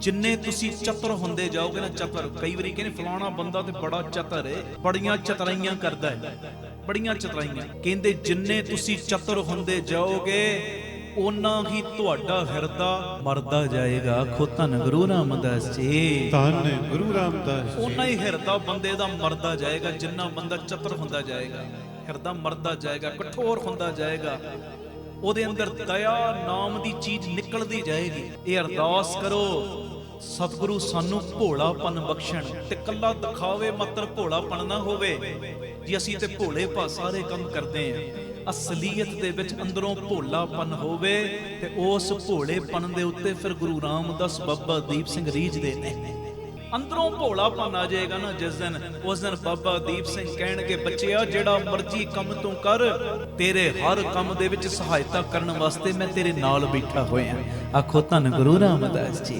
ਜਿੰਨੇ ਤੁਸੀਂ ਚਤੁਰ ਹੁੰਦੇ ਜਾਓਗੇ ਨਾ, ਚਤੁਰ ਕਈ ਵਾਰੀ ਕਹਿੰਦੇ ਫਲਾਣਾ ਬੰਦਾ ਤੇ ਬੜਾ ਚਤੁਰ ਹੈ, ਬੜੀਆਂ ਚਤਰਾਈਆਂ ਕਰਦਾ ਹੈ, ਬੜੀਆਂ ਚਤਰਾਈਆਂ। ਕਹਿੰਦੇ ਜਿੰਨੇ ਤੁਸੀਂ ਚਤੁਰ ਹੁੰਦੇ ਜਾਓਗੇ ਉਹਨਾਂ ਹੀ ਤੁਹਾਡਾ ਹਿਰਦਾ ਮਰਦਾ ਜਾਏਗਾ। ਆਖੋ ਧੰਨ ਗੁਰੂ ਰਾਮਦਾਸ ਜੀ, ਧੰਨ ਗੁਰੂ ਰਾਮਦਾਸ ਜੀ। ਉਹਨਾਂ ਹੀ ਹਿਰਦਾ ਬੰਦੇ ਦਾ ਮਰਦਾ ਜਾਏਗਾ। ਜਿੰਨਾ ਬੰਦਾ ਚਤੁਰ ਹੁੰਦਾ ਜਾਏਗਾ ਹਿਰਦਾ ਮਰਦਾ ਜਾਏਗਾ, ਕਠੋਰ ਹੁੰਦਾ ਜਾਏਗਾ, ਉਹਦੇ ਅੰਦਰ ਦਇਆ ਨਾਮ ਦੀ ਚੀਜ਼ ਨਿਕਲਦੀ ਜਾਏਗੀ। ਇਹ ਅਰਦਾਸ ਕਰੋ, ਸਤਿਗੁਰੂ ਸਾਨੂੰ ਭੋਲਾਪਨ ਬਖਸ਼ਣ, ਤੇ ਕੱਲਾ ਦਿਖਾਵੇ ਮਾਤਰ ਭੋਲਾਪਨ ਨਾ ਹੋਵੇ। ਜੀ ਅਸੀਂ ਤੇ ਭੋਲੇ ਭਾ ਸਾਰੇ ਕੰਮ ਕਰਦੇ ਆਂ, ਅਸਲੀਅਤ ਦੇ ਵਿੱਚ ਅੰਦਰੋਂ ਭੋਲਾਪਨ ਹੋਵੇ, ਤੇ ਉਸ ਭੋਲੇਪਨ ਦੇ ਉੱਤੇ ਫਿਰ ਗੁਰੂ ਰਾਮਦਾਸ ਬਾਬਾ ਦੀਪ ਸਿੰਘ ਰੀਝਦੇ ਨੇ। ਅੰਦਰੋਂ ਭੋਲਾਪਨ ਆ ਜਾਏਗਾ ਨਾ ਜਿਸ ਦਿਨ, ਉਸ ਦਿਨ ਬਾਬਾ ਦੀਪ ਸਿੰਘ ਕਹਿਣਗੇ ਬੱਚਿਆ ਜਿਹੜਾ ਮਰਜ਼ੀ ਕੰਮ ਤੂੰ ਕਰ, ਤੇਰੇ ਹਰ ਕੰਮ ਦੇ ਵਿੱਚ ਸਹਾਇਤਾ ਕਰਨ ਵਾਸਤੇ ਮੈਂ ਤੇਰੇ ਨਾਲ ਬੈਠਾ ਹੋਇਆ। ਆਖੋ ਧੰਨ ਗੁਰੂ ਰਾਮਦਾਸ ਜੀ।